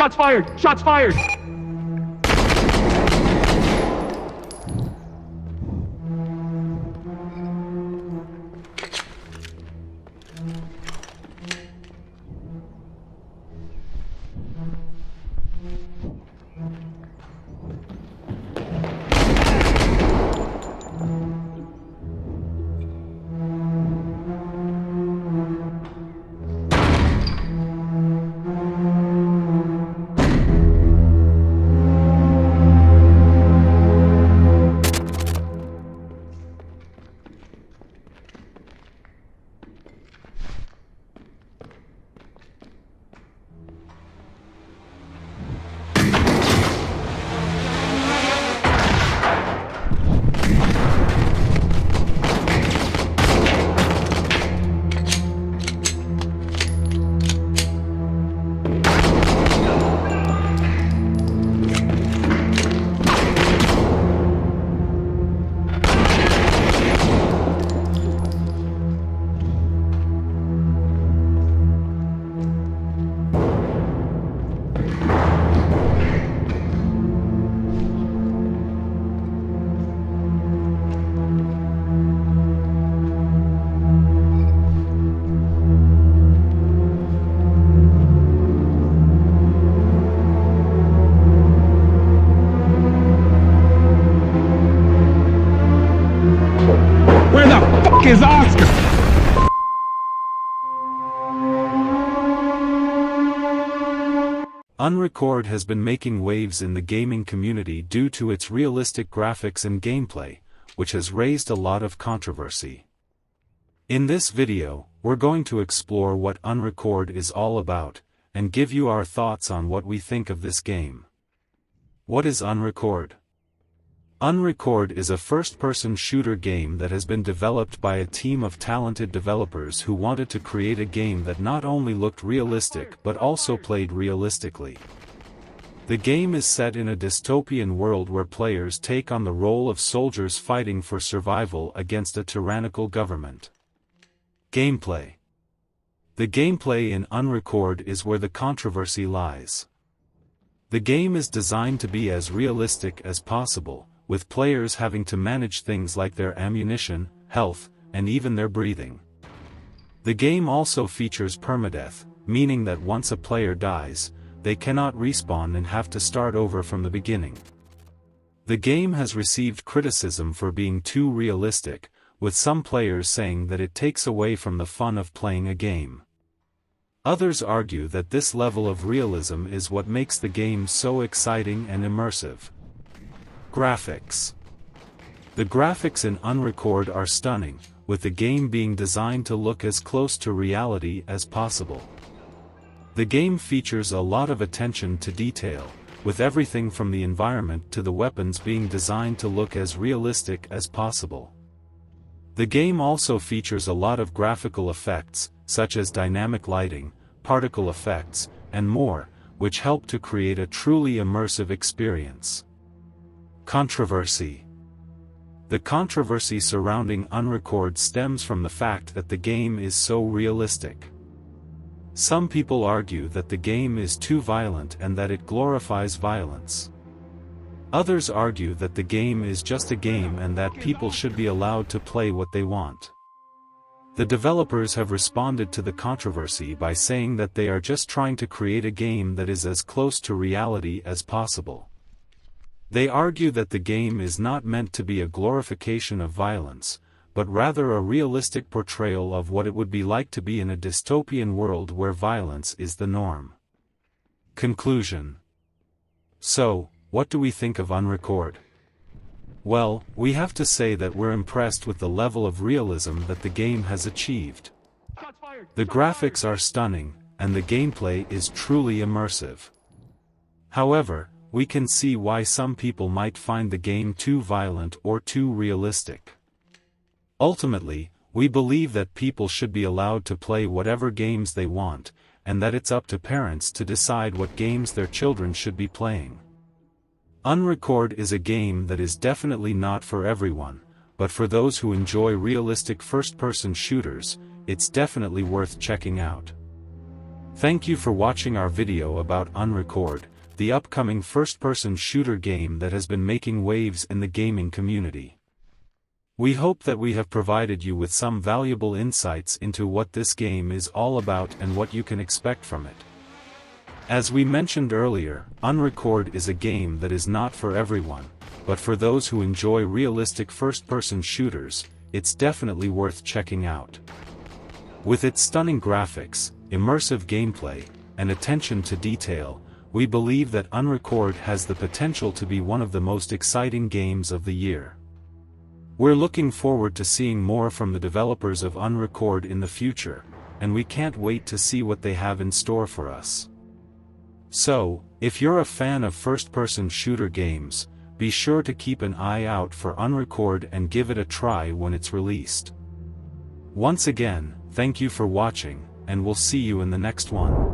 Shots fired! Shots fired! Is Oscar? Unrecord has been making waves in the gaming community due to its realistic graphics and gameplay, which has raised a lot of controversy. In this video, we're going to explore what Unrecord is all about, and give you our thoughts on what we think of this game. What is Unrecord? Unrecord is a first-person shooter game that has been developed by a team of talented developers who wanted to create a game that not only looked realistic but also played realistically. The game is set in a dystopian world where players take on the role of soldiers fighting for survival against a tyrannical government. Gameplay. The gameplay in Unrecord is where the controversy lies. The game is designed to be as realistic as possible, with players having to manage things like their ammunition, health, and even their breathing. The game also features permadeath, meaning that once a player dies, they cannot respawn and have to start over from the beginning. The game has received criticism for being too realistic, with some players saying that it takes away from the fun of playing a game. Others argue that this level of realism is what makes the game so exciting and immersive. Graphics. The graphics in Unrecord are stunning, with the game being designed to look as close to reality as possible. The game features a lot of attention to detail, with everything from the environment to the weapons being designed to look as realistic as possible. The game also features a lot of graphical effects, such as dynamic lighting, particle effects, and more, which help to create a truly immersive experience. Controversy. The controversy surrounding Unrecord stems from the fact that the game is so realistic. Some people argue that the game is too violent and that it glorifies violence. Others argue that the game is just a game and that people should be allowed to play what they want. The developers have responded to the controversy by saying that they are just trying to create a game that is as close to reality as possible. They argue that the game is not meant to be a glorification of violence, but rather a realistic portrayal of what it would be like to be in a dystopian world where violence is the norm. Conclusion. So, what do we think of Unrecord? Well, we have to say that we're impressed with the level of realism that the game has achieved. The graphics are stunning, and the gameplay is truly immersive. However, we can see why some people might find the game too violent or too realistic. Ultimately, we believe that people should be allowed to play whatever games they want, and that it's up to parents to decide what games their children should be playing. Unrecord is a game that is definitely not for everyone, but for those who enjoy realistic first-person shooters, it's definitely worth checking out. Thank you for watching our video about Unrecord, the upcoming first-person shooter game that has been making waves in the gaming community. We hope that we have provided you with some valuable insights into what this game is all about and what you can expect from it. As we mentioned earlier, Unrecord is a game that is not for everyone, but for those who enjoy realistic first-person shooters, it's definitely worth checking out. With its stunning graphics, immersive gameplay, and attention to detail, we believe that Unrecord has the potential to be one of the most exciting games of the year. We're looking forward to seeing more from the developers of Unrecord in the future, and we can't wait to see what they have in store for us. So, if you're a fan of first-person shooter games, be sure to keep an eye out for Unrecord and give it a try when it's released. Once again, thank you for watching, and we'll see you in the next one.